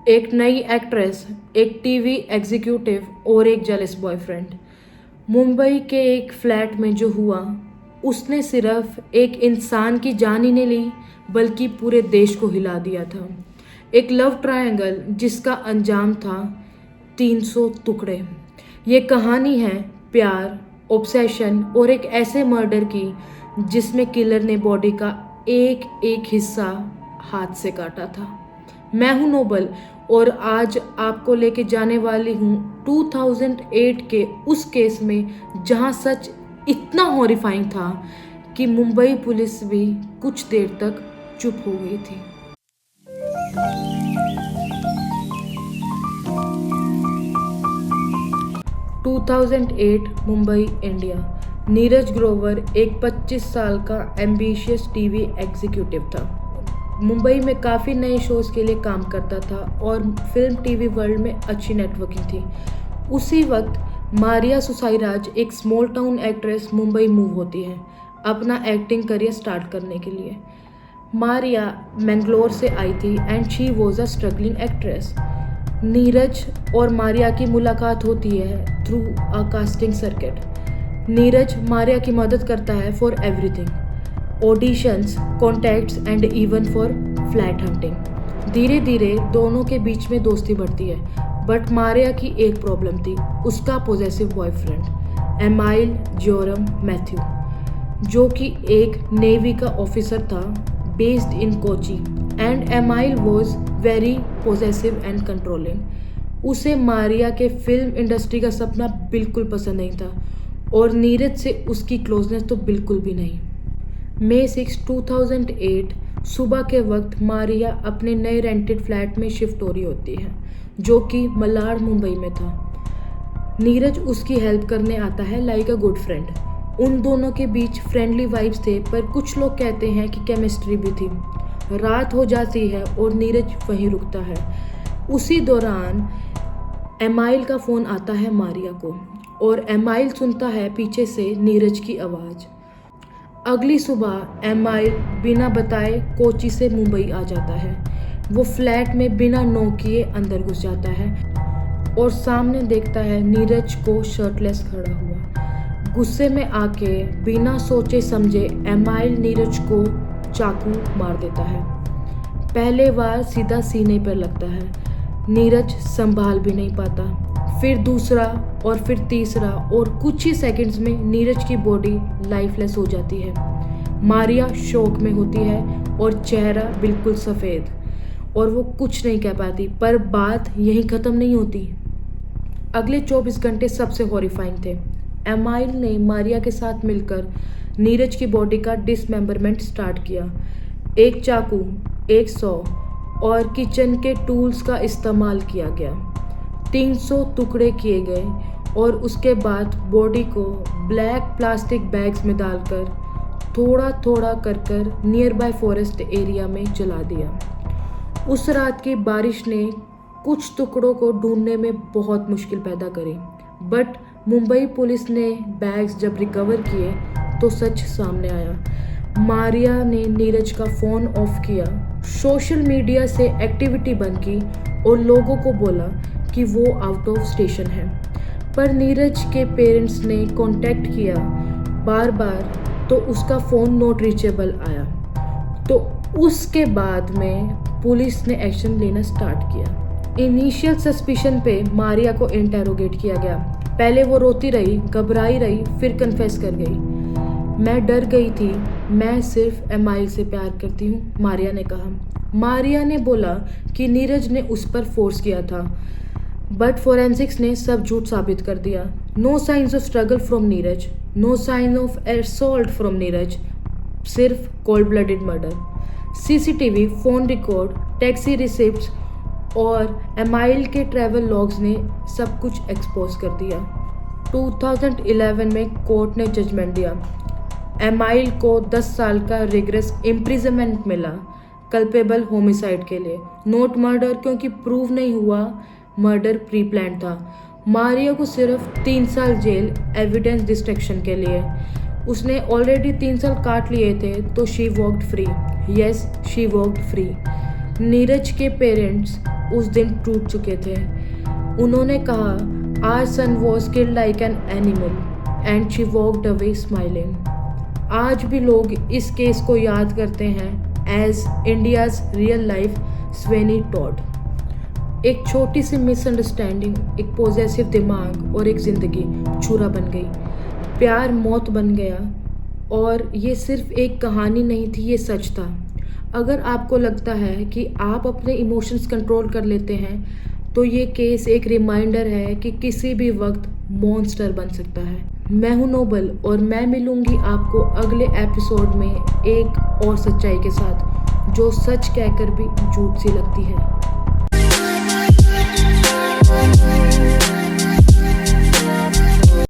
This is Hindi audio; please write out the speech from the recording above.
एक नई एक्ट्रेस, एक टीवी एग्जीक्यूटिव और एक जेलस बॉयफ्रेंड। मुंबई के एक फ्लैट में जो हुआ, उसने सिर्फ एक इंसान की जान ही नहीं ली, बल्कि पूरे देश को हिला दिया था। एक लव ट्रायंगल जिसका अंजाम था 300 टुकड़े। ये कहानी है प्यार, ऑब्सेशन और एक ऐसे मर्डर की जिसमें किलर ने बॉडी का एक एक हिस्सा हाथ से काटा था। मैं हूं नोबल और आज आपको लेके जाने वाली हूं 2008 के उस केस में जहां सच इतना हॉरिफाइंग था कि मुंबई पुलिस भी कुछ देर तक चुप हो गई थी। 2008 मुंबई, इंडिया। नीरज ग्रोवर एक 25 साल का एम्बिशियस टीवी एग्जीक्यूटिव था। मुंबई में काफ़ी नए शोज़ के लिए काम करता था और फिल्म टीवी वर्ल्ड में अच्छी नेटवर्किंग थी। उसी वक्त मारिया सुसाईराज, एक small town actress, Mumbai move होती है अपना एक्टिंग करियर स्टार्ट करने के लिए। मारिया मैंगलोर से आई थी and she was a struggling actress. Neeraj और मारिया की मुलाकात होती है through a casting circuit. Neeraj Maria की मदद करता है for everything, auditions, contacts and even for flat hunting. धीरे धीरे दोनों के बीच में दोस्ती बढ़ती है, बट मारिया की एक प्रॉब्लम थी, उसका पॉजेसिव बॉयफ्रेंड एमाइल जोरम मैथ्यू, जो कि एक नेवी का ऑफिसर था based in Kochi, and Emile was very possessive and controlling. उसे मारिया के फिल्म इंडस्ट्री का सपना बिल्कुल पसंद नहीं था और नीरज से उसकी क्लोजनेस तो बिल्कुल भी नहीं। मई 6, 2008 सुबह के वक्त मारिया अपने नए रेंटेड फ्लैट में शिफ्ट हो रही होती है, जो कि मलाड, मुंबई में था। नीरज उसकी हेल्प करने आता है लाइक अ गुड फ्रेंड। उन दोनों के बीच फ्रेंडली वाइब्स थे, पर कुछ लोग कहते हैं कि केमिस्ट्री भी थी। रात हो जाती है और नीरज वहीं रुकता है। उसी दौरान एमाइल का फ़ोन आता है मारिया को और एमाइल सुनता है पीछे से नीरज की आवाज़। अगली सुबह एमाइल बिना बताए कोची से मुंबई आ जाता है। वो फ्लैट में बिना नॉक किए अंदर घुस जाता है और सामने देखता है नीरज को शर्टलेस खड़ा हुआ। गुस्से में आके बिना सोचे समझे एमाइल नीरज को चाकू मार देता है। पहले बार सीधा सीने पर लगता है, नीरज संभाल भी नहीं पाता। फिर दूसरा और फिर तीसरा और कुछ ही सेकंड्स में नीरज की बॉडी लाइफलेस हो जाती है। मारिया शॉक में होती है और चेहरा बिल्कुल सफ़ेद, और वो कुछ नहीं कह पाती। पर बात यहीं ख़त्म नहीं होती। अगले 24 घंटे सबसे हॉरिफाइंग थे। एमाइल ने मारिया के साथ मिलकर नीरज की बॉडी का डिसमेंबरमेंट स्टार्ट किया। एक चाकू, एक सौ और किचन के टूल्स का इस्तेमाल किया गया। 300 टुकड़े किए गए और उसके बाद बॉडी को ब्लैक प्लास्टिक बैग्स में डालकर थोड़ा थोड़ा कर नियर बाय फॉरेस्ट एरिया में जला दिया। उस रात की बारिश ने कुछ टुकड़ों को ढूंढने में बहुत मुश्किल पैदा करी, बट मुंबई पुलिस ने बैग्स जब रिकवर किए तो सच सामने आया। मारिया ने नीरज का फ़ोन ऑफ किया, सोशल मीडिया से एक्टिविटी बंद की और लोगों को बोला कि वो आउट ऑफ स्टेशन है। पर नीरज के पेरेंट्स ने कांटेक्ट किया बार बार, तो उसका फ़ोन नॉट रीचेबल आया। तो उसके बाद में पुलिस ने एक्शन लेना स्टार्ट किया। इनिशियल सस्पिशन पे मारिया को इंटेरोगेट किया गया। पहले वो रोती रही, घबराई रही, फिर कन्फेस कर गई। मैं डर गई थी, मैं सिर्फ एमाइल से प्यार करती हूँ, मारिया ने कहा। मारिया ने बोला कि नीरज ने उस पर फोर्स किया था, बट फोरेंसिक्स ने सब झूठ साबित कर दिया। No signs of struggle from Neeraj, no sign of assault from Neeraj, सिर्फ cold blooded murder. CCTV, phone record, taxi receipts और एमाइल के ट्रैवल लॉग्स ने सब कुछ एक्सपोज कर दिया। 2011 में कोर्ट ने जजमेंट दिया। एमाइल को 10 साल का रिग्रेस इम्प्रिजनमेंट मिला, कल्पेबल होमिसाइड के लिए, नोट मर्डर क्योंकि प्रूव नहीं हुआ मर्डर प्री प्लान था। मारिया को सिर्फ 3 साल जेल एविडेंस डिस्ट्रक्शन के लिए। उसने ऑलरेडी 3 साल काट लिए थे, तो she walked free. Yes, she walked free. Neeraj के पेरेंट्स उस दिन टूट चुके थे। उन्होंने कहा, our son was killed like an animal and she walked away smiling. आज भी लोग इस केस को याद करते हैं as India's real life Sweeney Todd. एक छोटी सी मिसअंडरस्टैंडिंग, एक पॉजेसिव दिमाग और एक ज़िंदगी छुरा बन गई। प्यार मौत बन गया। और ये सिर्फ एक कहानी नहीं थी, ये सच था। अगर आपको लगता है कि आप अपने इमोशंस कंट्रोल कर लेते हैं, तो ये केस एक रिमाइंडर है कि किसी भी वक्त मॉन्स्टर बन सकता है। मैं हूं नोबल और मैं मिलूंगी आपको अगले एपिसोड में एक और सच्चाई के साथ, जो सच कहकर भी झूठ सी लगती है।